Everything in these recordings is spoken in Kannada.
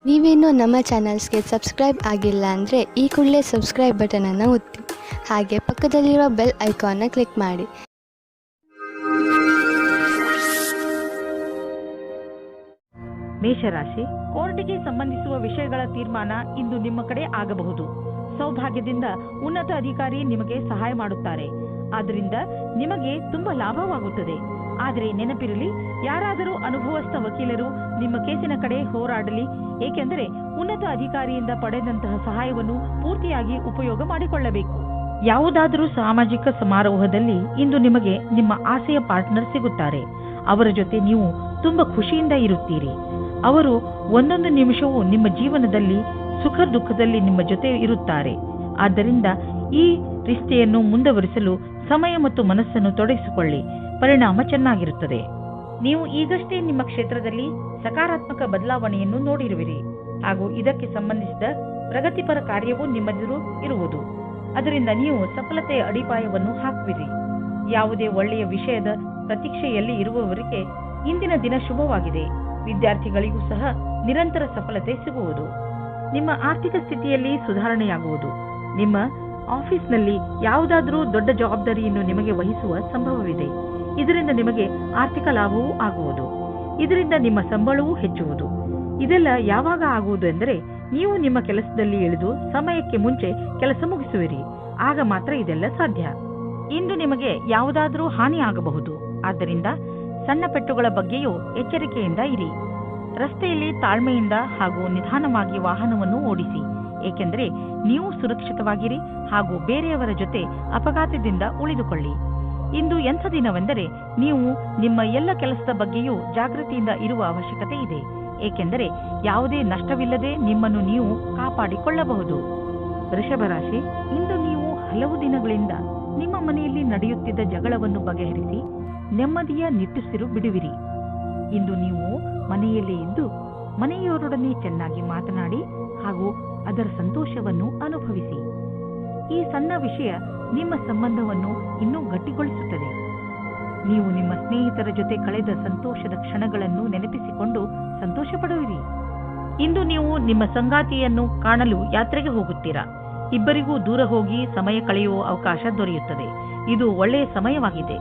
ನೀವೇನೂ ನಮ್ಮ ಚಾನಲ್ಸ್ಗೆ ಸಬ್ಸ್ಕ್ರೈಬ್ ಆಗಿಲ್ಲ ಅಂದರೆ ಈ ಕೂಡಲೇ ಸಬ್ಸ್ಕ್ರೈಬ್ ಬಟನನ್ನು ಒತ್ತಿ, ಹಾಗೆ ಪಕ್ಕದಲ್ಲಿರುವ ಬೆಲ್ ಐಕಾನ್ನ ಕ್ಲಿಕ್ ಮಾಡಿ. ಮೇಷರಾಶಿ, ಕೋರ್ಟಿಗೆ ಸಂಬಂಧಿಸುವ ವಿಷಯಗಳ ತೀರ್ಮಾನ ಇಂದು ನಿಮ್ಮ ಕಡೆ ಆಗಬಹುದು. ಸೌಭಾಗ್ಯದಿಂದ ಉನ್ನತ ಅಧಿಕಾರಿ ನಿಮಗೆ ಸಹಾಯ ಮಾಡುತ್ತಾರೆ. ಆದ್ದರಿಂದ ನಿಮಗೆ ತುಂಬಾ ಲಾಭವಾಗುತ್ತದೆ. ಆದರೆ ನೆನಪಿರಲಿ, ಯಾರಾದರೂ ಅನುಭವಸ್ಥ ವಕೀಲರು ನಿಮ್ಮ ಕೇಸಿನ ಕಡೆ ಹೋರಾಡಲಿ, ಏಕೆಂದರೆ ಉನ್ನತ ಅಧಿಕಾರಿಯಿಂದ ಪಡೆದಂತಹ ಸಹಾಯವನ್ನು ಪೂರ್ತಿಯಾಗಿ ಉಪಯೋಗ ಮಾಡಿಕೊಳ್ಳಬೇಕು. ಯಾವುದಾದರೂ ಸಾಮಾಜಿಕ ಸಮಾರೋಹದಲ್ಲಿ ಇಂದು ನಿಮಗೆ ನಿಮ್ಮ ಆಸೆಯ ಪಾರ್ಟ್ನರ್ ಸಿಗುತ್ತಾರೆ. ಅವರ ಜೊತೆ ನೀವು ತುಂಬಾ ಖುಷಿಯಿಂದ ಇರುತ್ತೀರಿ. ಅವರು ಒಂದೊಂದು ನಿಮಿಷವೂ ನಿಮ್ಮ ಜೀವನದಲ್ಲಿ ಸುಖ ದುಃಖದಲ್ಲಿ ನಿಮ್ಮ ಜೊತೆ ಇರುತ್ತಾರೆ. ಆದ್ದರಿಂದ ಈ ರಿಶ್ತೆಯನ್ನು ಮುಂದುವರಿಸಲು ಸಮಯ ಮತ್ತು ಮನಸ್ಸನ್ನು ತೊಡಗಿಸಿಕೊಳ್ಳಿ. ಪರಿಣಾಮ ಚೆನ್ನಾಗಿರುತ್ತದೆ. ನೀವು ಈಗಷ್ಟೇ ನಿಮ್ಮ ಕ್ಷೇತ್ರದಲ್ಲಿ ಸಕಾರಾತ್ಮಕ ಬದಲಾವಣೆಯನ್ನು ನೋಡಿರುವಿರಿ ಹಾಗೂ ಇದಕ್ಕೆ ಸಂಬಂಧಿಸಿದ ಪ್ರಗತಿಪರ ಕಾರ್ಯವೂ ನಿಮ್ಮೆದುರು ಇರುವುದು. ಅದರಿಂದ ನೀವು ಸಫಲತೆಯ ಅಡಿಪಾಯವನ್ನು ಹಾಕುವಿರಿ. ಯಾವುದೇ ಒಳ್ಳೆಯ ವಿಷಯದ ಪ್ರತೀಕ್ಷೆಯಲ್ಲಿ ಇರುವವರಿಗೆ ಇಂದಿನ ದಿನ ಶುಭವಾಗಿದೆ. ವಿದ್ಯಾರ್ಥಿಗಳಿಗೂ ಸಹ ನಿರಂತರ ಸಫಲತೆ ಸಿಗುವುದು. ನಿಮ್ಮ ಆರ್ಥಿಕ ಸ್ಥಿತಿಯಲ್ಲಿ ಸುಧಾರಣೆಯಾಗುವುದು. ನಿಮ್ಮ ಆಫೀಸ್ನಲ್ಲಿ ಯಾವುದಾದರೂ ದೊಡ್ಡ ಜವಾಬ್ದಾರಿಯನ್ನು ನಿಮಗೆ ವಹಿಸುವ ಸಂಭವವಿದೆ. ಇದರಿಂದ ನಿಮಗೆ ಆರ್ಥಿಕ ಲಾಭವೂ ಆಗುವುದು. ಇದರಿಂದ ನಿಮ್ಮ ಸಂಬಳವೂ ಹೆಚ್ಚುವುದು. ಇದೆಲ್ಲ ಯಾವಾಗ ಆಗುವುದು ಎಂದರೆ, ನೀವು ನಿಮ್ಮ ಕೆಲಸದಲ್ಲಿ ಇಳಿದು ಸಮಯಕ್ಕೆ ಮುಂಚೆ ಕೆಲಸ ಮುಗಿಸುವಿರಿ. ಆಗ ಮಾತ್ರ ಇದೆಲ್ಲ ಸಾಧ್ಯ. ಇಂದು ನಿಮಗೆ ಯಾವುದಾದರೂ ಹಾನಿ ಆಗಬಹುದು. ಆದ್ದರಿಂದ ಸಣ್ಣ ಪೆಟ್ಟುಗಳ ಬಗ್ಗೆಯೂ ಎಚ್ಚರಿಕೆಯಿಂದ ಇರಿ. ರಸ್ತೆಯಲ್ಲಿ ತಾಳ್ಮೆಯಿಂದ ಹಾಗೂ ನಿಧಾನವಾಗಿ ವಾಹನವನ್ನು ಓಡಿಸಿ, ಏಕೆಂದರೆ ನೀವು ಸುರಕ್ಷಿತವಾಗಿರಿ ಹಾಗೂ ಬೇರೆಯವರ ಜೊತೆ ಅಪಘಾತದಿಂದ ಉಳಿದುಕೊಳ್ಳಿ. ಇಂದು ಎಂಥ ದಿನವೆಂದರೆ, ನೀವು ನಿಮ್ಮ ಎಲ್ಲ ಕೆಲಸದ ಬಗ್ಗೆಯೂ ಜಾಗೃತಿಯಿಂದ ಇರುವ ಅವಶ್ಯಕತೆ ಇದೆ, ಏಕೆಂದರೆ ಯಾವುದೇ ನಷ್ಟವಿಲ್ಲದೆ ನಿಮ್ಮನ್ನು ನೀವು ಕಾಪಾಡಿಕೊಳ್ಳಬಹುದು. ವೃಷಭ ರಾಶಿ, ಇಂದು ನೀವು ಹಲವು ದಿನಗಳಿಂದ ನಿಮ್ಮ ಮನೆಯಲ್ಲಿ ನಡೆಯುತ್ತಿದ್ದ ಜಗಳವನ್ನು ಬಗೆಹರಿಸಿ ನೆಮ್ಮದಿಯ ನಿಟ್ಟುಸಿರು ಬಿಡುವಿರಿ. ಇಂದು ನೀವು ಮನೆಯಲ್ಲೇ ಇದ್ದು ಮನೆಯವರೊಡನೆ ಚೆನ್ನಾಗಿ ಮಾತನಾಡಿ ಹಾಗೂ ಅದರ ಸಂತೋಷವನ್ನು ಅನುಭವಿಸಿ. ಈ ಸಣ್ಣ ವಿಷಯ ನಿಮ್ಮ ಸಂಬಂಧವನ್ನು ಇನ್ನೂ ಗಟ್ಟಿಗೊಳಿಸುತ್ತದೆ. ನೀವು ನಿಮ್ಮ ಸ್ನೇಹಿತರ ಜೊತೆ ಕಳೆದ ಸಂತೋಷದ ಕ್ಷಣಗಳನ್ನು ನೆನಪಿಸಿಕೊಂಡು ಸಂತೋಷ ಪಡುವಿರಿ. ಇಂದು ನೀವು ನಿಮ್ಮ ಸಂಗಾತಿಯನ್ನು ಕಾಣಲು ಯಾತ್ರೆಗೆ ಹೋಗುತ್ತೀರಾ. ಇಬ್ಬರಿಗೂ ದೂರ ಹೋಗಿ ಸಮಯ ಕಳೆಯುವ ಅವಕಾಶ ದೊರೆಯುತ್ತದೆ. ಇದು ಒಳ್ಳೆಯ ಸಮಯವಾಗಿದೆ.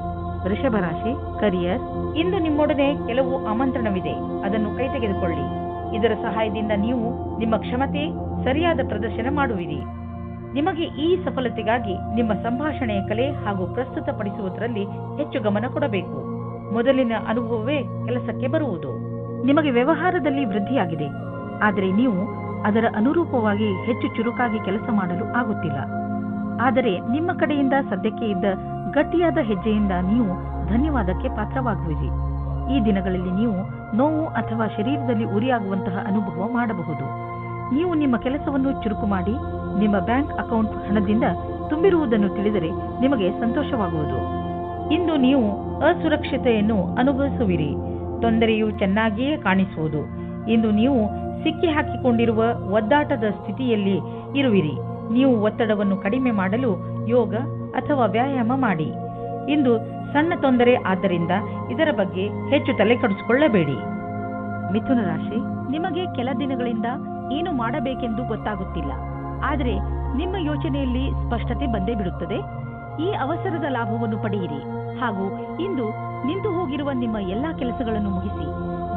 ವೃಷಭ ರಾಶಿ, ಕರಿಯರ್, ಇಂದು ನಿಮ್ಮೊಡನೆ ಕೆಲವು ಆಮಂತ್ರಣವಿದೆ. ಅದನ್ನು ಕೈ ತೆಗೆದುಕೊಳ್ಳಿ. ಇದರ ಸಹಾಯದಿಂದ ನೀವು ನಿಮ್ಮ ಕ್ಷಮತೆ ಸರಿಯಾದ ಪ್ರದರ್ಶನ ಮಾಡುವಿರಿ. ನಿಮಗೆ ಈ ಸಫಲತೆಗಾಗಿ ನಿಮ್ಮ ಸಂಭಾಷಣೆಯ ಕಲೆ ಹಾಗೂ ಪ್ರಸ್ತುತಪಡಿಸುವುದರಲ್ಲಿ ಹೆಚ್ಚು ಗಮನ ಕೊಡಬೇಕು. ಮೊದಲಿನ ಅನುಭವವೇ ಕೆಲಸಕ್ಕೆ ಬರುವುದು. ನಿಮಗೆ ವ್ಯವಹಾರದಲ್ಲಿ ವೃದ್ಧಿಯಾಗಿದೆ, ಆದರೆ ನೀವು ಅದರ ಅನುರೂಪವಾಗಿ ಹೆಚ್ಚು ಚುರುಕಾಗಿ ಕೆಲಸ ಮಾಡಲು ಆಗುತ್ತಿಲ್ಲ. ಆದರೆ ನಿಮ್ಮ ಕಡೆಯಿಂದ ಸದ್ಯಕ್ಕೆ ಇದ್ದ ಗಟ್ಟಿಯಾದ ಹೆಜ್ಜೆಯಿಂದ ನೀವು ಧನ್ಯವಾದಕ್ಕೆ ಪಾತ್ರವಾಗುವಿರಿ. ಈ ದಿನಗಳಲ್ಲಿ ನೀವು ನೋವು ಅಥವಾ ಶರೀರದಲ್ಲಿ ಉರಿಯಾಗುವಂತಹ ಅನುಭವ ಮಾಡಬಹುದು. ನೀವು ನಿಮ್ಮ ಕೆಲಸವನ್ನು ಚುರುಕು ಮಾಡಿ ನಿಮ್ಮ ಬ್ಯಾಂಕ್ ಅಕೌಂಟ್ ಹಣದಿಂದ ತುಂಬಿರುವುದನ್ನು ತಿಳಿದರೆ ನಿಮಗೆ ಸಂತೋಷವಾಗುವುದು. ಇಂದು ನೀವು ಅಸುರಕ್ಷತೆಯನ್ನು ಅನುಭವಿಸುವಿರಿ. ತೊಂದರೆಯು ಚೆನ್ನಾಗಿಯೇ ಕಾಣಿಸುವುದು. ಇಂದು ನೀವು ಸಿಕ್ಕಿ ಹಾಕಿಕೊಂಡಿರುವ ಒದ್ದಾಟದ ಸ್ಥಿತಿಯಲ್ಲಿ ಇರುವಿರಿ. ನೀವು ಒತ್ತಡವನ್ನು ಕಡಿಮೆ ಮಾಡಲು ಯೋಗ ಅಥವಾ ವ್ಯಾಯಾಮ ಮಾಡಿ. ಇಂದು ಸಣ್ಣ ತೊಂದರೆ, ಆದ್ದರಿಂದ ಇದರ ಬಗ್ಗೆ ಹೆಚ್ಚು ತಲೆ ಕೆಡಿಸಿಕೊಳ್ಳಬೇಡಿ. ಮಿಥುನ ರಾಶಿ, ನಿಮಗೆ ಕೆಲ ದಿನಗಳಿಂದ ಏನು ಮಾಡಬೇಕೆಂದು ಗೊತ್ತಾಗುತ್ತಿಲ್ಲ. ಆದರೆ ನಿಮ್ಮ ಯೋಚನೆಯಲ್ಲಿ ಸ್ಪಷ್ಟತೆ ಬಂದೇ ಬಿಡುತ್ತದೆ. ಈ ಅವಸರದ ಲಾಭವನ್ನು ಪಡೆಯಿರಿ ಹಾಗೂ ಇಂದು ನಿಂತು ಹೋಗಿರುವ ನಿಮ್ಮ ಎಲ್ಲಾ ಕೆಲಸಗಳನ್ನು ಮುಗಿಸಿ.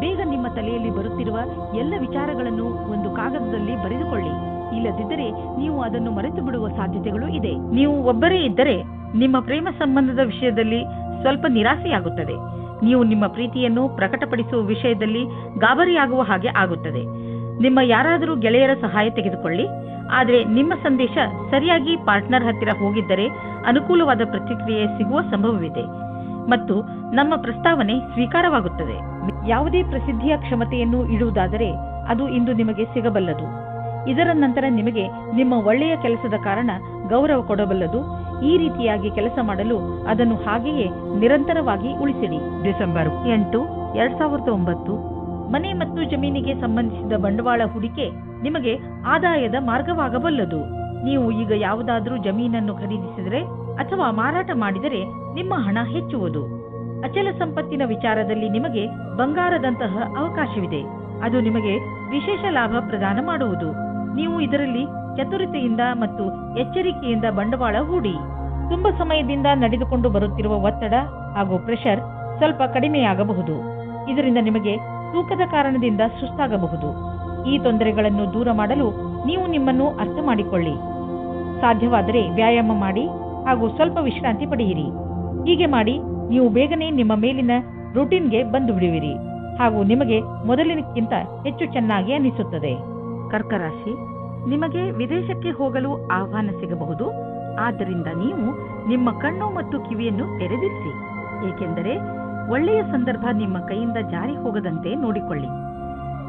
ಬೇಗ ನಿಮ್ಮ ತಲೆಯಲ್ಲಿ ಬರುತ್ತಿರುವ ಎಲ್ಲ ವಿಚಾರಗಳನ್ನು ಒಂದು ಕಾಗದದಲ್ಲಿ ಬರೆದುಕೊಳ್ಳಿ. ಇಲ್ಲದಿದ್ದರೆ ನೀವು ಅದನ್ನು ಮರೆತು ಬಿಡುವ ಸಾಧ್ಯತೆಗಳು ಇದೆ. ನೀವು ಒಬ್ಬರೇ ಇದ್ದರೆ ನಿಮ್ಮ ಪ್ರೇಮ ಸಂಬಂಧದ ವಿಷಯದಲ್ಲಿ ಸ್ವಲ್ಪ ನಿರಾಸೆಯಾಗುತ್ತದೆ. ನೀವು ನಿಮ್ಮ ಪ್ರೀತಿಯನ್ನು ಪ್ರಕಟಪಡಿಸುವ ವಿಷಯದಲ್ಲಿ ಗಾಬರಿಯಾಗುವ ಹಾಗೆ ಆಗುತ್ತದೆ. ನಿಮ್ಮ ಯಾರಾದರೂ ಗೆಳೆಯರ ಸಹಾಯ ತೆಗೆದುಕೊಳ್ಳಿ. ಆದರೆ ನಿಮ್ಮ ಸಂದೇಶ ಸರಿಯಾಗಿ ಪಾರ್ಟ್ನರ್ ಹತ್ತಿರ ಹೋಗಿದ್ದರೆ ಅನುಕೂಲವಾದ ಪ್ರತಿಕ್ರಿಯೆ ಸಿಗುವ ಸಂಭವವಿದೆ ಮತ್ತು ನಮ್ಮ ಪ್ರಸ್ತಾವನೆ ಸ್ವೀಕಾರವಾಗುತ್ತದೆ. ಯಾವುದೇ ಪ್ರಸಿದ್ಧಿಯ ಕ್ಷಮತೆಯನ್ನು ಇಡುವುದಾದರೆ ಅದು ಇಂದು ನಿಮಗೆ ಸಿಗಬಲ್ಲದು. ಇದರ ನಂತರ ನಿಮಗೆ ನಿಮ್ಮ ಒಳ್ಳೆಯ ಕೆಲಸದ ಕಾರಣ ಗೌರವ ಕೊಡಬಲ್ಲದು. ಈ ರೀತಿಯಾಗಿ ಕೆಲಸ ಮಾಡಲು ಅದನ್ನು ಹಾಗೆಯೇ ನಿರಂತರವಾಗಿ ಉಳಿಸಿಡಿ. ಡಿಸೆಂಬರ್ 8, 2009, ಮನೆ ಮತ್ತು ಜಮೀನಿಗೆ ಸಂಬಂಧಿಸಿದ ಬಂಡವಾಳ ಹೂಡಿಕೆ ನಿಮಗೆ ಆದಾಯದ ಮಾರ್ಗವಾಗಬಲ್ಲದು. ನೀವು ಈಗ ಯಾವುದಾದರೂ ಜಮೀನನ್ನು ಖರೀದಿಸಿದರೆ ಅಥವಾ ಮಾರಾಟ ಮಾಡಿದರೆ ನಿಮ್ಮ ಹಣ ಹೆಚ್ಚುವುದು. ಅಚಲ ಸಂಪತ್ತಿನ ವಿಚಾರದಲ್ಲಿ ನಿಮಗೆ ಬಂಗಾರದಂತಹ ಅವಕಾಶವಿದೆ. ಅದು ನಿಮಗೆ ವಿಶೇಷ ಲಾಭ ಪ್ರದಾನ ಮಾಡುವುದು. ನೀವು ಇದರಲ್ಲಿ ಚತುರತೆಯಿಂದ ಮತ್ತು ಎಚ್ಚರಿಕೆಯಿಂದ ಬಂಡವಾಳ ಹೂಡಿ. ತುಂಬಾ ಸಮಯದಿಂದ ನಡೆದುಕೊಂಡು ಬರುತ್ತಿರುವ ಒತ್ತಡ ಹಾಗೂ ಪ್ರೆಷರ್ ಸ್ವಲ್ಪ ಕಡಿಮೆಯಾಗಬಹುದು. ಇದರಿಂದ ನಿಮಗೆ ತೂಕದ ಕಾರಣದಿಂದ ಸುಸ್ತಾಗಬಹುದು. ಈ ತೊಂದರೆಗಳನ್ನು ದೂರ ಮಾಡಲು ನೀವು ನಿಮ್ಮನ್ನು ಅರ್ಥ ಮಾಡಿಕೊಳ್ಳಿ. ಸಾಧ್ಯವಾದರೆ ವ್ಯಾಯಾಮ ಮಾಡಿ ಹಾಗೂ ಸ್ವಲ್ಪ ವಿಶ್ರಾಂತಿ ಪಡೆಯಿರಿ. ಹೀಗೆ ಮಾಡಿ ನೀವು ಬೇಗನೆ ನಿಮ್ಮ ಮೇಲಿನ ರೂಟೀನ್ಗೆ ಬಂದು ಬಿಡುವಿರಿ ಹಾಗೂ ನಿಮಗೆ ಮೊದಲಿನಕ್ಕಿಂತ ಹೆಚ್ಚು ಚೆನ್ನಾಗಿ ಅನಿಸುತ್ತದೆ. ಕರ್ಕ ರಾಶಿ, ನಿಮಗೆ ವಿದೇಶಕ್ಕೆ ಹೋಗಲು ಆಹ್ವಾನ ಸಿಗಬಹುದು. ಆದ್ದರಿಂದ ನೀವು ನಿಮ್ಮ ಕಣ್ಣು ಮತ್ತು ಕಿವಿಯನ್ನು ತೆರೆದಿರಿಸಿ, ಏಕೆಂದರೆ ಒಳ್ಳೆಯ ಸಂದರ್ಭ ನಿಮ್ಮ ಕೈಯಿಂದ ಜಾರಿ ಹೋಗದಂತೆ ನೋಡಿಕೊಳ್ಳಿ.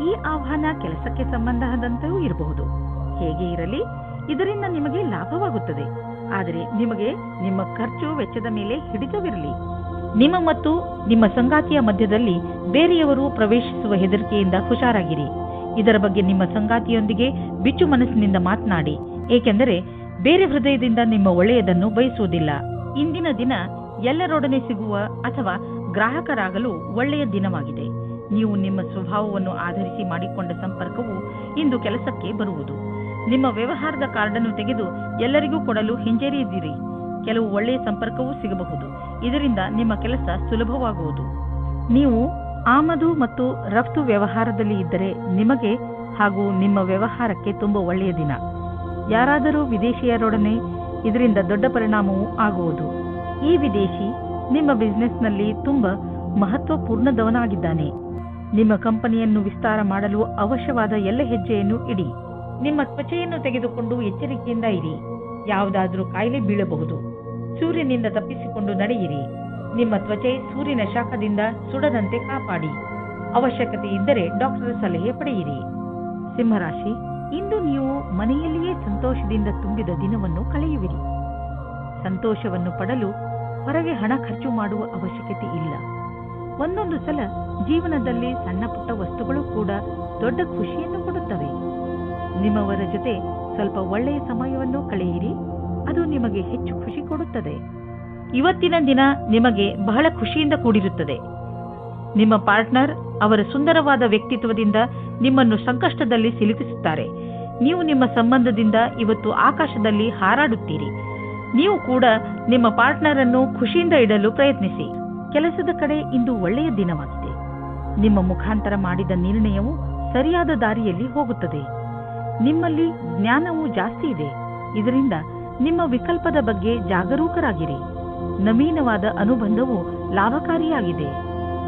ಈ ಆಹ್ವಾನ ಕೆಲಸಕ್ಕೆ ಸಂಬಂಧದಂತೆಯೂ ಇರಬಹುದು. ಹೇಗೆ ಇರಲಿ, ಇದರಿಂದ ನಿಮಗೆ ಲಾಭವಾಗುತ್ತದೆ. ಆದರೆ ನಿಮಗೆ ನಿಮ್ಮ ಖರ್ಚು ವೆಚ್ಚದ ಮೇಲೆ ಹಿಡಿತವಿರಲಿ. ನಿಮ್ಮ ಮತ್ತು ನಿಮ್ಮ ಸಂಗಾತಿಯ ಮಧ್ಯದಲ್ಲಿ ಬೇರೆಯವರು ಪ್ರವೇಶಿಸುವ ಹೆದರಿಕೆಯಿಂದ ಹುಷಾರಾಗಿರಿ. ಇದರ ಬಗ್ಗೆ ನಿಮ್ಮ ಸಂಗಾತಿಯೊಂದಿಗೆ ಬಿಚ್ಚು ಮನಸ್ಸಿನಿಂದ ಮಾತನಾಡಿ, ಏಕೆಂದರೆ ಬೇರೆ ಹೃದಯದಿಂದ ನಿಮ್ಮ ಒಳ್ಳೆಯದನ್ನು ಬಯಸುವುದಿಲ್ಲ. ಇಂದಿನ ದಿನ ಎಲ್ಲರೊಡನೆ ಸಿಗುವ ಅಥವಾ ಗ್ರಾಹಕರಾಗಲು ಒಳ್ಳೆಯ ದಿನವಾಗಿದೆ. ನೀವು ನಿಮ್ಮ ಸ್ವಭಾವವನ್ನು ಆಧರಿಸಿ ಮಾಡಿಕೊಂಡ ಸಂಪರ್ಕವು ಇಂದು ಕೆಲಸಕ್ಕೆ ಬರುವುದು. ನಿಮ್ಮ ವ್ಯವಹಾರದ ಕಾರ್ಡನ್ನು ತೆಗೆದು ಎಲ್ಲರಿಗೂ ಕೊಡಲು ಹಿಂಜರಿಯದಿರಿ. ಕೆಲವು ಒಳ್ಳೆಯ ಸಂಪರ್ಕವೂ ಸಿಗಬಹುದು. ಇದರಿಂದ ನಿಮ್ಮ ಕೆಲಸ ಸುಲಭವಾಗುವುದು. ನೀವು ಆಮದು ಮತ್ತು ರಫ್ತು ವ್ಯವಹಾರದಲ್ಲಿ ಇದ್ದರೆ ನಿಮಗೆ ಹಾಗೂ ನಿಮ್ಮ ವ್ಯವಹಾರಕ್ಕೆ ತುಂಬಾ ಒಳ್ಳೆಯ ದಿನ. ಯಾರಾದರೂ ವಿದೇಶಿಯರೊಡನೆ ಇದರಿಂದ ದೊಡ್ಡ ಪರಿಣಾಮವೂ ಆಗುವುದು. ಈ ವಿದೇಶಿ ನಿಮ್ಮ ಬಿಸಿನೆಸ್ನಲ್ಲಿ ತುಂಬಾ ಮಹತ್ವಪೂರ್ಣದವನಾಗಿದ್ದಾನೆ. ನಿಮ್ಮ ಕಂಪನಿಯನ್ನು ವಿಸ್ತಾರ ಮಾಡಲು ಅವಶ್ಯವಾದ ಎಲ್ಲ ಹೆಜ್ಜೆಯನ್ನು ಇಡಿ. ನಿಮ್ಮ ತ್ವಚೆಯನ್ನು ತೆಗೆದುಕೊಂಡು ಎಚ್ಚರಿಕೆಯಿಂದ ಇರಿ. ಯಾವುದಾದರೂ ಕಾಯಿಲೆ ಬೀಳಬಹುದು. ಸೂರ್ಯನಿಂದ ತಪ್ಪಿಸಿಕೊಂಡು ನಡೆಯಿರಿ. ನಿಮ್ಮ ತ್ವಚೆ ಸೂರ್ಯನ ಶಾಖದಿಂದ ಸುಡದಂತೆ ಕಾಪಾಡಿ. ಅವಶ್ಯಕತೆ ಇದ್ದರೆ ಡಾಕ್ಟರ್ ಸಲಹೆ ಪಡೆಯಿರಿ. ಸಿಂಹರಾಶಿ, ಇಂದು ನೀವು ಮನೆಯಲ್ಲಿಯೇ ಸಂತೋಷದಿಂದ ತುಂಬಿದ ದಿನವನ್ನು ಕಳೆಯುವಿರಿ. ಸಂತೋಷವನ್ನು ಪಡಲು ಹೊರಗೆ ಹಣ ಖರ್ಚು ಮಾಡುವ ಅವಶ್ಯಕತೆ ಇಲ್ಲ. ಒಂದೊಂದು ಸಲ ಜೀವನದಲ್ಲಿ ಸಣ್ಣ ಪುಟ್ಟ ವಸ್ತುಗಳು ಕೂಡ ದೊಡ್ಡ ಖುಷಿಯನ್ನು ಕೊಡುತ್ತವೆ. ನಿಮ್ಮವರ ಜೊತೆ ಸ್ವಲ್ಪ ಒಳ್ಳೆಯ ಸಮಯವನ್ನು ಕಳೆಯಿರಿ. ಅದು ನಿಮಗೆ ಹೆಚ್ಚು ಖುಷಿ ಕೊಡುತ್ತದೆ. ಇವತ್ತಿನ ದಿನ ನಿಮಗೆ ಬಹಳ ಖುಷಿಯಿಂದ ಕೂಡಿರುತ್ತದೆ. ನಿಮ್ಮ ಪಾರ್ಟ್ನರ್ ಅವರ ಸುಂದರವಾದ ವ್ಯಕ್ತಿತ್ವದಿಂದ ನಿಮ್ಮನ್ನು ಸಂಕಷ್ಟದಲ್ಲಿ ಸಿಲುಕಿಸುತ್ತಾರೆ. ನೀವು ನಿಮ್ಮ ಸಂಬಂಧದಿಂದ ಇವತ್ತು ಆಕಾಶದಲ್ಲಿ ಹಾರಾಡುತ್ತೀರಿ. ನೀವು ಕೂಡ ನಿಮ್ಮ ಪಾರ್ಟ್ನರ್ ಅನ್ನು ಖುಷಿಯಿಂದ ಇಡಲು ಪ್ರಯತ್ನಿಸಿ. ಕೆಲಸದ ಕಡೆ ಇಂದು ಒಳ್ಳೆಯ ದಿನವಾಗಿದೆ. ನಿಮ್ಮ ಮುಖಾಂತರ ಮಾಡಿದ ನಿರ್ಣಯವು ಸರಿಯಾದ ದಾರಿಯಲ್ಲಿ ಹೋಗುತ್ತದೆ. ನಿಮ್ಮಲ್ಲಿ ಜ್ಞಾನವೂ ಜಾಸ್ತಿ ಇದೆ. ಇದರಿಂದ ನಿಮ್ಮ ವಿಕಲ್ಪದ ಬಗ್ಗೆ ಜಾಗರೂಕರಾಗಿರಿ. ನವೀನವಾದ ಅನುಬಂಧವು ಲಾಭಕಾರಿಯಾಗಿದೆ.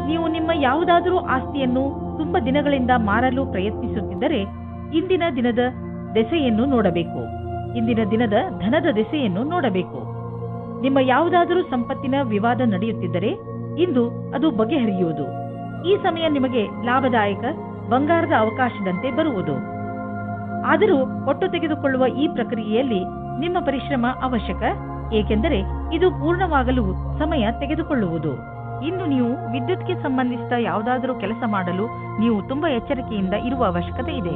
ನೀವು ನಿಮ್ಮ ಯಾವುದಾದರೂ ಆಸ್ತಿಯನ್ನು ತುಂಬಾ ದಿನಗಳಿಂದ ಮಾರಲು ಪ್ರಯತ್ನಿಸುತ್ತಿದ್ದರೆ ಇಂದಿನ ದಿನದ ದೆಸೆಯನ್ನು ನೋಡಬೇಕು. ಇಂದಿನ ದಿನದ ಧನದ ದೆಸೆಯನ್ನು ನೋಡಬೇಕು. ನಿಮ್ಮ ಯಾವುದಾದರೂ ಸಂಪತ್ತಿನ ವಿವಾದ ನಡೆಯುತ್ತಿದ್ದರೆ ಇಂದು ಅದು ಬಗೆಹರಿಯುವುದು. ಈ ಸಮಯ ನಿಮಗೆ ಲಾಭದಾಯಕ ಬಂಗಾರದ ಅವಕಾಶದಂತೆ ಬರುವುದು. ಆದರೂ ಒಟ್ಟು ತೆಗೆದುಕೊಳ್ಳುವ ಈ ಪ್ರಕ್ರಿಯೆಯಲ್ಲಿ ನಿಮ್ಮ ಪರಿಶ್ರಮ ಅವಶ್ಯಕ, ಏಕೆಂದರೆ ಇದು ಪೂರ್ಣವಾಗಲು ಸಮಯ ತೆಗೆದುಕೊಳ್ಳುವುದು. ಇಂದು ನೀವು ವಿದ್ಯುತ್ಗೆ ಸಂಬಂಧಿಸಿದ ಯಾವುದಾದರೂ ಕೆಲಸ ಮಾಡಲು ನೀವು ತುಂಬಾ ಎಚ್ಚರಿಕೆಯಿಂದ ಇರುವ ಅವಶ್ಯಕತೆ ಇದೆ.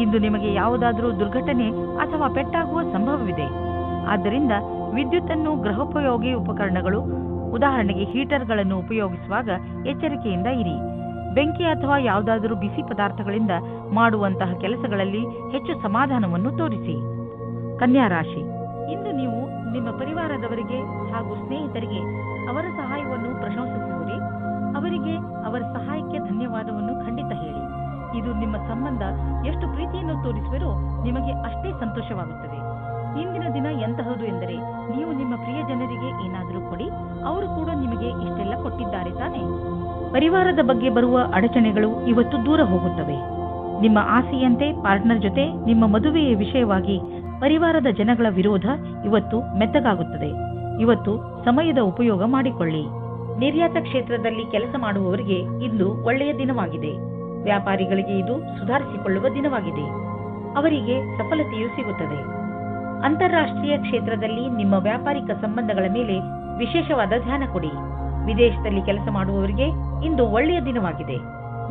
ಇಂದು ನಿಮಗೆ ಯಾವುದಾದರೂ ದುರ್ಘಟನೆ ಅಥವಾ ಪೆಟ್ಟಾಗುವ ಸಂಭವವಿದೆ. ಆದ್ದರಿಂದ ವಿದ್ಯುತ್ತನ್ನು ಗೃಹೋಪಯೋಗಿ ಉಪಕರಣಗಳು, ಉದಾಹರಣೆಗೆ ಹೀಟರ್ಗಳನ್ನು ಉಪಯೋಗಿಸುವಾಗ ಎಚ್ಚರಿಕೆಯಿಂದ ಇರಿ. ಬೆಂಕಿ ಅಥವಾ ಯಾವುದಾದರೂ ಬಿಸಿ ಪದಾರ್ಥಗಳಿಂದ ಮಾಡುವಂತಹ ಕೆಲಸಗಳಲ್ಲಿ ಹೆಚ್ಚು ಸಮಾಧಾನವನ್ನು ತೋರಿಸಿ. ಕನ್ಯಾ ರಾಶಿ, ಇಂದು ನೀವು ನಿಮ್ಮ ಪರಿವಾರದವರಿಗೆ ಹಾಗೂ ಸ್ನೇಹಿತರಿಗೆ ಅವರ ಸಹಾಯವನ್ನು ಪ್ರಶಂಸಿಸುವಿರಿ. ಅವರಿಗೆ ಅವರ ಸಹಾಯಕ್ಕೆ ಧನ್ಯವಾದವನ್ನು ಖಂಡಿತ ಹೇಳಿ. ಇದು ನಿಮ್ಮ ಸಂಬಂಧ ಎಷ್ಟು ಪ್ರೀತಿಯನ್ನು ತೋರಿಸುವಿರೋ ನಿಮಗೆ ಅಷ್ಟೇ ಸಂತೋಷವಾಗುತ್ತದೆ. ಇಂದಿನ ದಿನ ಎಂತಹದು ಎಂದರೆ ನೀವು ನಿಮ್ಮ ಪ್ರಿಯ ಜನರಿಗೆ ಏನಾದರೂ ಕೊಡಿ, ಅವರು ಕೂಡ ನಿಮಗೆ ಇಷ್ಟೆಲ್ಲ ಕೊಟ್ಟಿದ್ದಾರೆ ತಾನೆ. ಪರಿವಾರದ ಬಗ್ಗೆ ಬರುವ ಅಡಚಣೆಗಳು ಇವತ್ತು ದೂರ ಹೋಗುತ್ತವೆ. ನಿಮ್ಮ ಆಸೆಯಂತೆ ಪಾರ್ಟ್ನರ್ ಜೊತೆ ನಿಮ್ಮ ಮದುವೆಯ ವಿಷಯವಾಗಿ ಪರಿವಾರದ ಜನಗಳ ವಿರೋಧ ಇವತ್ತು ಮೆತ್ತಗಾಗುತ್ತದೆ. ಇವತ್ತು ಸಮಯದ ಉಪಯೋಗ ಮಾಡಿಕೊಳ್ಳಿ. ನಿರ್ಯಾತ ಕ್ಷೇತ್ರದಲ್ಲಿ ಕೆಲಸ ಮಾಡುವವರಿಗೆ ಇಂದು ಒಳ್ಳೆಯ ದಿನವಾಗಿದೆ. ವ್ಯಾಪಾರಿಗಳಿಗೆ ಇದು ಸುಧಾರಿಸಿಕೊಳ್ಳುವ ದಿನವಾಗಿದೆ. ಅವರಿಗೆ ಸಫಲತೆಯೂ ಸಿಗುತ್ತದೆ. ಅಂತಾರಾಷ್ಟ್ರೀಯ ಕ್ಷೇತ್ರದಲ್ಲಿ ನಿಮ್ಮ ವ್ಯಾಪಾರಿಕ ಸಂಬಂಧಗಳ ಮೇಲೆ ವಿಶೇಷವಾದ ಧ್ಯಾನ ಕೊಡಿ. ವಿದೇಶದಲ್ಲಿ ಕೆಲಸ ಮಾಡುವವರಿಗೆ ಇಂದು ಒಳ್ಳೆಯ ದಿನವಾಗಿದೆ.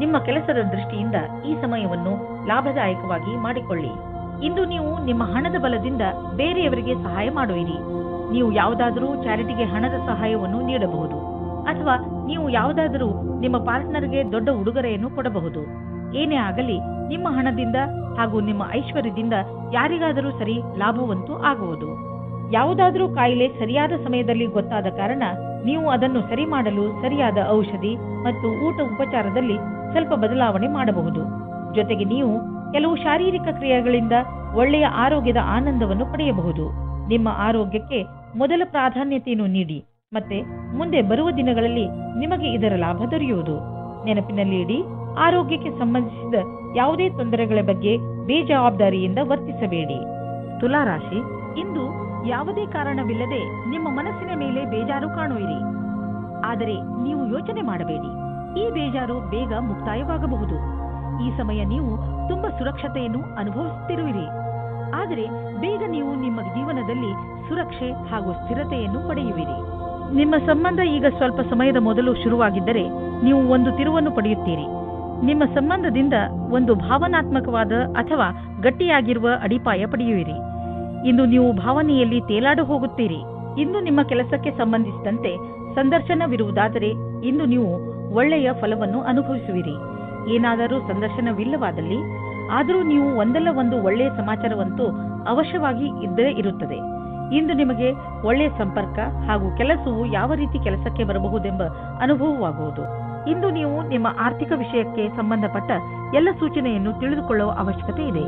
ನಿಮ್ಮ ಕೆಲಸದ ದೃಷ್ಟಿಯಿಂದ ಈ ಸಮಯವನ್ನು ಲಾಭದಾಯಕವಾಗಿ ಮಾಡಿಕೊಳ್ಳಿ. ಇಂದು ನೀವು ನಿಮ್ಮ ಹಣದ ಬಲದಿಂದ ಬೇರೆಯವರಿಗೆ ಸಹಾಯ ಮಾಡುವಿರಿ. ನೀವು ಯಾವುದಾದರೂ ಚಾರಿಟಿಗೆ ಹಣದ ಸಹಾಯವನ್ನು ನೀಡಬಹುದು, ಅಥವಾ ನೀವು ಯಾವುದಾದರೂ ನಿಮ್ಮ ಪಾರ್ಟ್ನರ್ಗೆ ದೊಡ್ಡ ಉಡುಗೊರೆಯನ್ನು ಕೊಡಬಹುದು. ಏನೇ ಆಗಲಿ ನಿಮ್ಮ ಹಣದಿಂದ ಹಾಗೂ ನಿಮ್ಮ ಐಶ್ವರ್ಯದಿಂದ ಯಾರಿಗಾದರೂ ಸರಿ ಲಾಭವಂತೂ ಆಗುವುದು. ಯಾವುದಾದರೂ ಕಾಯಿಲೆ ಸರಿಯಾದ ಸಮಯದಲ್ಲಿ ಗೊತ್ತಾದ ಕಾರಣ ನೀವು ಅದನ್ನು ಸರಿ ಮಾಡಲು ಸರಿಯಾದ ಔಷಧಿ ಮತ್ತು ಊಟ ಉಪಚಾರದಲ್ಲಿ ಸ್ವಲ್ಪ ಬದಲಾವಣೆ ಮಾಡಬಹುದು. ಜೊತೆಗೆ ನೀವು ಕೆಲವು ಶಾರೀರಿಕ ಕ್ರಿಯೆಗಳಿಂದ ಒಳ್ಳೆಯ ಆರೋಗ್ಯದ ಆನಂದವನ್ನು ಪಡೆಯಬಹುದು. ನಿಮ್ಮ ಆರೋಗ್ಯಕ್ಕೆ ಮೊದಲ ಪ್ರಾಧಾನ್ಯತೆಯನ್ನು ನೀಡಿ ಮತ್ತೆ ಮುಂದೆ ಬರುವ ದಿನಗಳಲ್ಲಿ ನಿಮಗೆ ಇದರ ಲಾಭ ದೊರೆಯುವುದು. ನೆನಪಿನಲ್ಲಿ ಇಡಿ, ಆರೋಗ್ಯಕ್ಕೆ ಸಂಬಂಧಿಸಿದ ಯಾವುದೇ ತೊಂದರೆಗಳ ಬಗ್ಗೆ ಬೇಜವಾಬ್ದಾರಿಯಿಂದ ವರ್ತಿಸಬೇಡಿ. ತುಲಾ ರಾಶಿ, ಇಂದು ಯಾವುದೇ ಕಾರಣವಿಲ್ಲದೆ ನಿಮ್ಮ ಮನಸ್ಸಿನ ಮೇಲೆ ಬೇಜಾರು ಕಾಣುವಿರಿ. ಆದರೆ ನೀವು ಯೋಚನೆ ಮಾಡಬೇಡಿ, ಈ ಬೇಜಾರು ಬೇಗ ಮುಕ್ತಾಯವಾಗಬಹುದು. ಈ ಸಮಯ ನೀವು ತುಂಬಾ ಸುರಕ್ಷತೆಯನ್ನು ಅನುಭವಿಸುತ್ತಿರುವಿರಿ. ಆದರೆ ಬೇಗ ನೀವು ನಿಮ್ಮ ಜೀವನದಲ್ಲಿ ಸುರಕ್ಷೆ ಹಾಗೂ ಸ್ಥಿರತೆಯನ್ನು ಪಡೆಯುವಿರಿ. ನಿಮ್ಮ ಸಂಬಂಧ ಈಗ ಸ್ವಲ್ಪ ಸಮಯದ ಮೊದಲು ಶುರುವಾಗಿದ್ದರೆ ನೀವು ಒಂದು ತಿರುವನ್ನು ಪಡೆಯುತ್ತೀರಿ. ನಿಮ್ಮ ಸಂಬಂಧದಿಂದ ಒಂದು ಭಾವನಾತ್ಮಕವಾದ ಅಥವಾ ಗಟ್ಟಿಯಾಗಿರುವ ಅಡಿಪಾಯ ಪಡೆಯುವಿರಿ. ಇಂದು ನೀವು ಭಾವನೆಯಲ್ಲಿ ತೇಲಾಡು ಹೋಗುತ್ತೀರಿ. ಇಂದು ನಿಮ್ಮ ಕೆಲಸಕ್ಕೆ ಸಂಬಂಧಿಸಿದಂತೆ ಸಂದರ್ಶನವಿರುವುದಾದರೆ ಇಂದು ನೀವು ಒಳ್ಳೆಯ ಫಲವನ್ನು ಅನುಭವಿಸುವಿರಿ. ಏನಾದರೂ ಸಂದರ್ಶನವಿಲ್ಲವಾದಲ್ಲಿ ಆದರೂ ನೀವು ಒಂದಲ್ಲ ಒಂದು ಒಳ್ಳೆಯ ಸಮಾಚಾರವಂತೂ ಅವಶ್ಯವಾಗಿ ಇದ್ದೇ ಇರುತ್ತದೆ. ಇಂದು ನಿಮಗೆ ಒಳ್ಳೆಯ ಸಂಪರ್ಕ ಹಾಗೂ ಕೆಲಸವು ಯಾವ ರೀತಿ ಕೆಲಸಕ್ಕೆ ಬರಬಹುದೆಂಬ ಅನುಭವವಾಗುವುದು. ಇಂದು ನೀವು ನಿಮ್ಮ ಆರ್ಥಿಕ ವಿಷಯಕ್ಕೆ ಸಂಬಂಧಪಟ್ಟ ಎಲ್ಲ ಸೂಚನೆಯನ್ನು ತಿಳಿದುಕೊಳ್ಳುವ ಅವಶ್ಯಕತೆ ಇದೆ.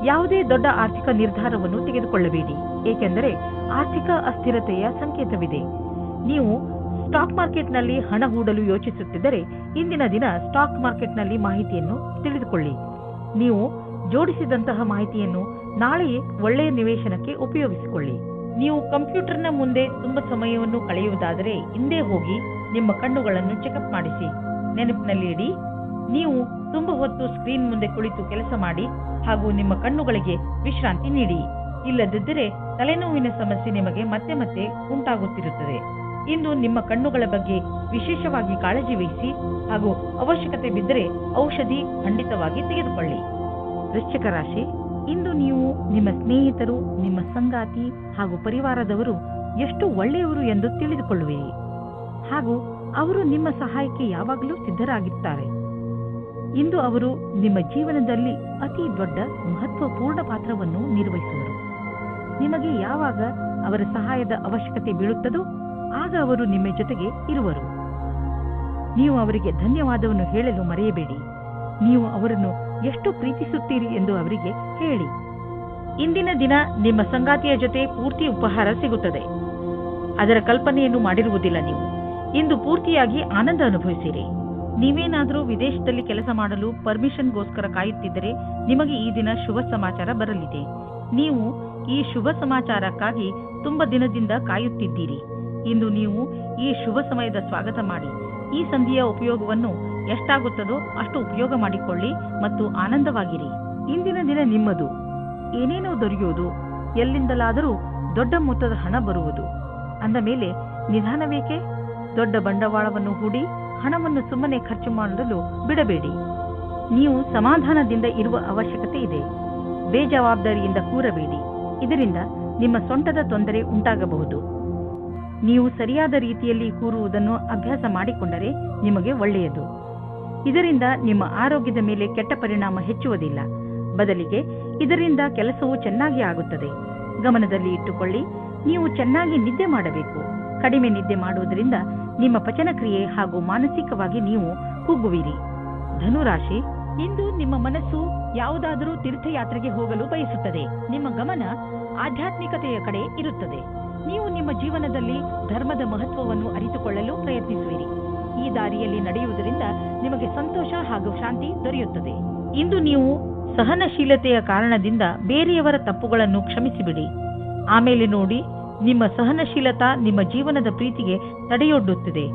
ಯಾವುದೇ ದೊಡ್ಡ ಆರ್ಥಿಕ ನಿರ್ಧಾರವನ್ನು ತೆಗೆದುಕೊಳ್ಳಬೇಡಿ, ಏಕೆಂದರೆ ಆರ್ಥಿಕ ಅಸ್ಥಿರತೆಯ ಸಂಕೇತವಿದೆ. ನೀವು ಸ್ಟಾಕ್ ಮಾರ್ಕೆಟ್ನಲ್ಲಿ ಹಣ ಹೂಡಲು ಯೋಚಿಸುತ್ತಿದ್ದರೆ ಇಂದಿನ ದಿನ ಸ್ಟಾಕ್ ಮಾರ್ಕೆಟ್ನಲ್ಲಿ ಮಾಹಿತಿಯನ್ನು ತಿಳಿದುಕೊಳ್ಳಿ. ನೀವು ಜೋಡಿಸಿದಂತಹ ಮಾಹಿತಿಯನ್ನು ನಾಳೆಯೇ ಒಳ್ಳೆಯ ನಿವೇಶನಕ್ಕೆ ಉಪಯೋಗಿಸಿಕೊಳ್ಳಿ. ನೀವು ಕಂಪ್ಯೂಟರ್ನ ಮುಂದೆ ತುಂಬಾ ಸಮಯವನ್ನು ಕಳೆಯುವುದಾದರೆ ಹಿಂದೆ ಹೋಗಿ ನಿಮ್ಮ ಕಣ್ಣುಗಳನ್ನು ಚೆಕಪ್ ಮಾಡಿಸಿ. ನೆನಪಿನಲ್ಲಿ ಇಡಿ, ನೀವು ತುಂಬಾ ಹೊತ್ತು ಸ್ಕ್ರೀನ್ ಮುಂದೆ ಕುಳಿತು ಕೆಲಸ ಮಾಡಿ ಹಾಗೂ ನಿಮ್ಮ ಕಣ್ಣುಗಳಿಗೆ ವಿಶ್ರಾಂತಿ ನೀಡಿ. ಇಲ್ಲದಿದ್ದರೆ ತಲೆನೋವಿನ ಸಮಸ್ಯೆ ನಿಮಗೆ ಮತ್ತೆ ಮತ್ತೆ ಉಂಟಾಗುತ್ತಿರುತ್ತದೆ. ಇಂದು ನಿಮ್ಮ ಕಣ್ಣುಗಳ ಬಗ್ಗೆ ವಿಶೇಷವಾಗಿ ಕಾಳಜಿ ವಹಿಸಿ ಹಾಗೂ ಅವಶ್ಯಕತೆ ಬಿದ್ದರೆ ಔಷಧಿ ಖಂಡಿತವಾಗಿ ತೆಗೆದುಕೊಳ್ಳಿ. ವೃಶ್ಚಿಕ ರಾಶಿ, ಇಂದು ನೀವು ನಿಮ್ಮ ಸ್ನೇಹಿತರು, ನಿಮ್ಮ ಸಂಗಾತಿ ಹಾಗೂ ಪರಿವಾರದವರು ಎಷ್ಟು ಒಳ್ಳೆಯವರು ಎಂದು ತಿಳಿದುಕೊಳ್ಳುವಿರಿ ಹಾಗೂ ಅವರು ನಿಮ್ಮ ಸಹಾಯಕ್ಕೆ ಯಾವಾಗಲೂ ಸಿದ್ಧರಾಗಿರುತ್ತಾರೆ. ಇಂದು ಅವರು ನಿಮ್ಮ ಜೀವನದಲ್ಲಿ ಅತಿ ದೊಡ್ಡ ಮಹತ್ವಪೂರ್ಣ ಪಾತ್ರವನ್ನು ನಿರ್ವಹಿಸುವರು. ನಿಮಗೆ ಯಾವಾಗ ಅವರ ಸಹಾಯದ ಅವಶ್ಯಕತೆ ಬೀಳುತ್ತದೋ ಆಗ ಅವರು ನಿಮ್ಮ ಜೊತೆಗೆ ಇರುವರು. ನೀವು ಅವರಿಗೆ ಧನ್ಯವಾದವನ್ನು ಹೇಳಲು ಮರೆಯಬೇಡಿ. ನೀವು ಅವರನ್ನು ಎಷ್ಟು ಪ್ರೀತಿಸುತ್ತೀರಿ ಎಂದು ಅವರಿಗೆ ಹೇಳಿ. ಇಂದಿನ ದಿನ ನಿಮ್ಮ ಸಂಗಾತಿಯ ಜೊತೆ ಪೂರ್ತಿ ಉಪಹಾರ ಸಿಗುತ್ತದೆ. ಅದರ ಕಲ್ಪನೆಯನ್ನು ಮಾಡಿರುವುದಿಲ್ಲ. ನೀವು ಇಂದು ಪೂರ್ತಿಯಾಗಿ ಆನಂದ ಅನುಭವಿಸಿರಿ. ನೀವೇನಾದರೂ ವಿದೇಶದಲ್ಲಿ ಕೆಲಸ ಮಾಡಲು ಪರ್ಮಿಷನ್ಗೋಸ್ಕರ ಕಾಯುತ್ತಿದ್ದರೆ ನಿಮಗೆ ಈ ದಿನ ಶುಭ ಸಮಾಚಾರ ಬರಲಿದೆ. ನೀವು ಈ ಶುಭ ಸಮಾಚಾರಕ್ಕಾಗಿ ತುಂಬಾ ದಿನದಿಂದ ಕಾಯುತ್ತಿದ್ದೀರಿ. ಇಂದು ನೀವು ಈ ಶುಭ ಸಮಯದ ಸ್ವಾಗತ ಮಾಡಿ. ಈ ಸಂಧಿಯ ಉಪಯೋಗವನ್ನು ಎಷ್ಟಾಗುತ್ತದೋ ಅಷ್ಟು ಉಪಯೋಗ ಮಾಡಿಕೊಳ್ಳಿ ಮತ್ತು ಆನಂದವಾಗಿರಿ. ಇಂದಿನ ದಿನ ನಿಮ್ಮದು. ಏನೇನೋ ದೊರೆಯುವುದು, ಎಲ್ಲಿಂದಲಾದರೂ ದೊಡ್ಡ ಮೊತ್ತದ ಹಣ ಬರುವುದು. ಅಂದ ಮೇಲೆ ನಿಧಾನವೇಕೆ? ದೊಡ್ಡ ಬಂಡವಾಳವನ್ನು ಹೂಡಿ ಹಣವನ್ನು ಸುಮ್ಮನೆ ಖರ್ಚು ಮಾಡಲು ಬಿಡಬೇಡಿ. ನೀವು ಸಮಾಧಾನದಿಂದ ಇರುವ ಅವಶ್ಯಕತೆ ಇದೆ. ಬೇಜವಾಬ್ದಾರಿಯಿಂದ ಕೂರಬೇಡಿ. ಇದರಿಂದ ನಿಮ್ಮ ಸೊಂಟದ ತೊಂದರೆ ಉಂಟಾಗಬಹುದು. ನೀವು ಸರಿಯಾದ ರೀತಿಯಲ್ಲಿ ಕೂರುವುದನ್ನು ಅಭ್ಯಾಸ ಮಾಡಿಕೊಂಡರೆ ನಿಮಗೆ ಒಳ್ಳೆಯದು. ಇದರಿಂದ ನಿಮ್ಮ ಆರೋಗ್ಯದ ಮೇಲೆ ಕೆಟ್ಟ ಪರಿಣಾಮ ಹೆಚ್ಚುವುದಿಲ್ಲ. ಬದಲಿಗೆ ಇದರಿಂದ ಕೆಲಸವು ಚೆನ್ನಾಗಿ ಆಗುತ್ತದೆ. ಗಮನದಲ್ಲಿ ಇಟ್ಟುಕೊಳ್ಳಿ, ನೀವು ಚೆನ್ನಾಗಿ ನಿದ್ದೆ ಮಾಡಬೇಕು. ಕಡಿಮೆ ನಿದ್ದೆ ಮಾಡುವುದರಿಂದ ನಿಮ್ಮ ಪಚನಕ್ರಿಯೆ ಹಾಗೂ ಮಾನಸಿಕವಾಗಿ ನೀವು ಕುಗ್ಗುವಿರಿ. ಧನುರಾಶಿ, ಇಂದು ನಿಮ್ಮ ಮನಸ್ಸು ಯಾವುದಾದರೂ ತೀರ್ಥಯಾತ್ರೆಗೆ ಹೋಗಲು ಬಯಸುತ್ತದೆ. ನಿಮ್ಮ ಗಮನ ಆಧ್ಯಾತ್ಮಿಕತೆಯ ಕಡೆ ಇರುತ್ತದೆ. ನೀವು ನಿಮ್ಮ ಜೀವನದಲ್ಲಿ ಧರ್ಮದ ಮಹತ್ವವನ್ನು ಅರಿತುಕೊಳ್ಳಲು ಪ್ರಯತ್ನಿಸುವಿರಿ. ಈ ದಾರಿಯಲ್ಲಿ ನಡೆಯುವುದರಿಂದ ನಿಮಗೆ ಸಂತೋಷ ಹಾಗೂ ಶಾಂತಿ ದೊರೆಯುತ್ತದೆ. ಇಂದು ನೀವು ಸಹನಶೀಲತೆಯ ಕಾರಣದಿಂದ ಬೇರೆಯವರ ತಪ್ಪುಗಳನ್ನು ಕ್ಷಮಿಸಿಬಿಡಿ. ಆಮೇಲೆ ನೋಡಿ, ನಿಮ್ಮ ಸಹನಶೀಲತಾ ನಿಮ್ಮ ಜೀವನದ ಪ್ರೀತಿಗೆ ತಡೆಯೊಡ್ಡುತ್ತದೆ.